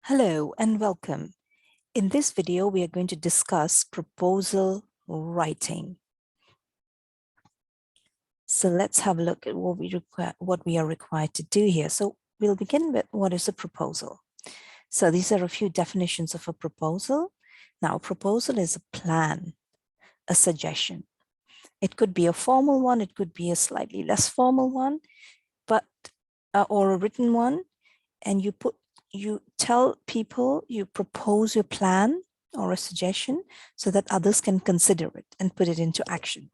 Hello and welcome. In this video, we are going to discuss proposal writing. So let's have a look at what we are required to do here. So we'll begin with what is a proposal. So these are a few definitions of a proposal. Now, a proposal is a plan, a suggestion. It could be a formal one, it could be a slightly less formal one, but or a written one, and you tell people, you propose your plan or a suggestion so that others can consider it and put it into action.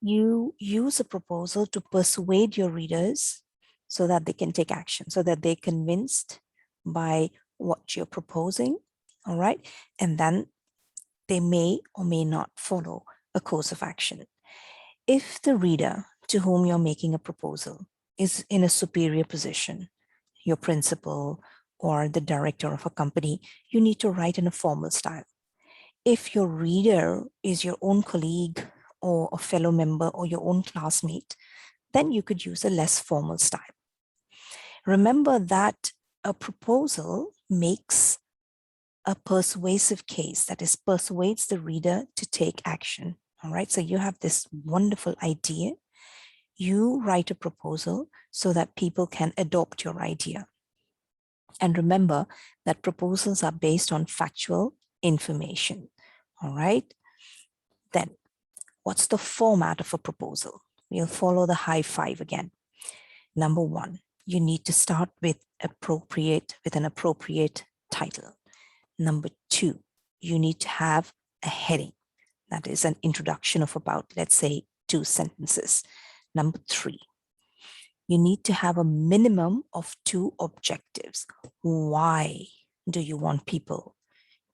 You use a proposal to persuade your readers so that they can take action, so that they're convinced by what you're proposing, all right? And then they may or may not follow a course of action. If the reader to whom you're making a proposal is in a superior position, your principal or the director of a company, you need to write in a formal style. If your reader is your own colleague or a fellow member or your own classmate, then you could use a less formal style. Remember that a proposal makes a persuasive case, that is, persuades the reader to take action. All right, so you have this wonderful idea. You write a proposal so that people can adopt your idea. And remember that proposals are based on factual information. All right. Then what's the format of a proposal? We'll follow the high five again. Number one, you need to start with an appropriate title. Number two, you need to have a heading. That is an introduction of about, let's say, 2 sentences. Number three, you need to have a minimum of 2 objectives. Why do you want people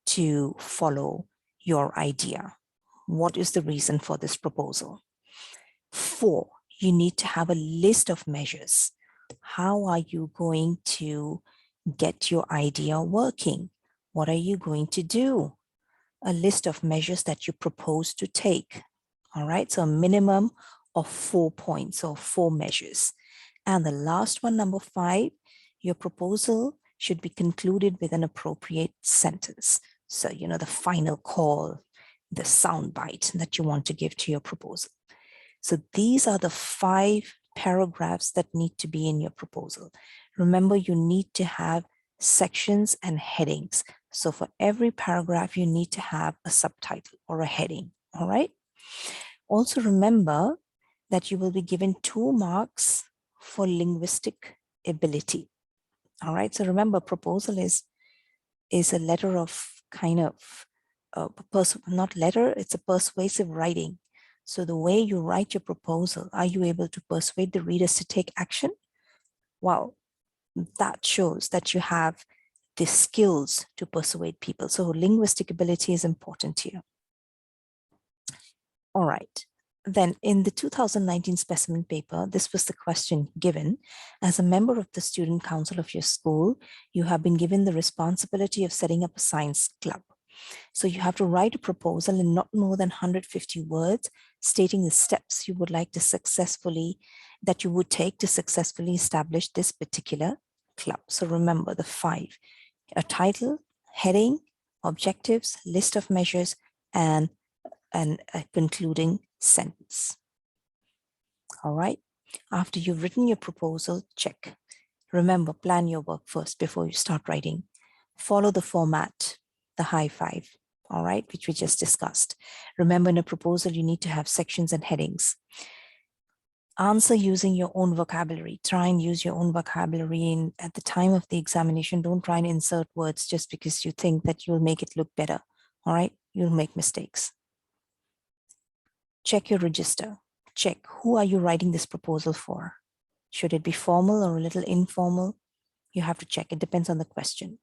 to follow your idea? What is the reason for this proposal? 4, you need to have a list of measures. How are you going to get your idea working? What are you going to do? A list of measures that you propose to take. All right, so a minimum of 4 points or 4 measures. And the last one, number 5, your proposal should be concluded with an appropriate sentence. So, the final call, the sound bite that you want to give to your proposal. So these are the 5 paragraphs that need to be in your proposal. Remember, you need to have sections and headings. So for every paragraph, you need to have a subtitle or a heading, all right? Also remember that you will be given 2 marks for linguistic ability. All right, so remember, proposal is a letter of kind of, not letter, it's a persuasive writing. So the way you write your proposal, are you able to persuade the readers to take action? Well, that shows that you have the skills to persuade people. So linguistic ability is important here. All right. Then in the 2019 specimen paper, this was the question given. As a member of the student council of your school, you have been given the responsibility of setting up a science club. So you have to write a proposal in not more than 150 words, stating the steps you would like to that you would take to successfully establish this particular club. So remember the 5, a title, heading, objectives, list of measures, and a concluding sentence. All right. After you've written your proposal, check. Remember, plan your work first before you start writing. Follow the format, the high five, all right, which we just discussed. Remember, in a proposal, you need to have sections and headings. Answer using your own vocabulary. Try and use your own vocabulary at the time of the examination. Don't try and insert words just because you think that you'll make it look better, all right? You'll make mistakes. Check your register. Check, who are you writing this proposal for? Should it be formal or a little informal? You have to check. It depends on the question.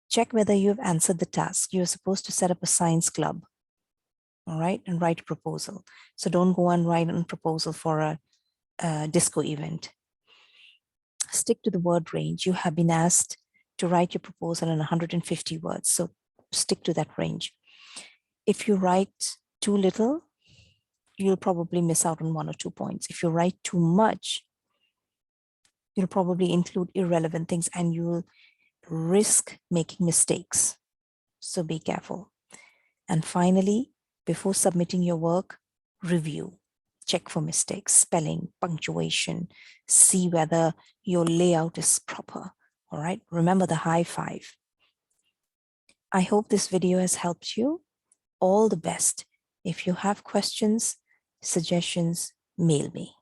Check whether you've answered the task. You're supposed to set up a science club, all right, and write a proposal. So don't go and write a proposal for a disco event. Stick to the word range. You have been asked to write your proposal in 150 words. So stick to that range. If you write too little, you'll probably miss out on 1 or 2 points. If you write too much, you'll probably include irrelevant things and you'll risk making mistakes. So be careful. And finally, before submitting your work, review. Check for mistakes, spelling, punctuation, see whether your layout is proper. All right, remember the high five. I hope this video has helped you. All the best. If you have questions, suggestions, mail me.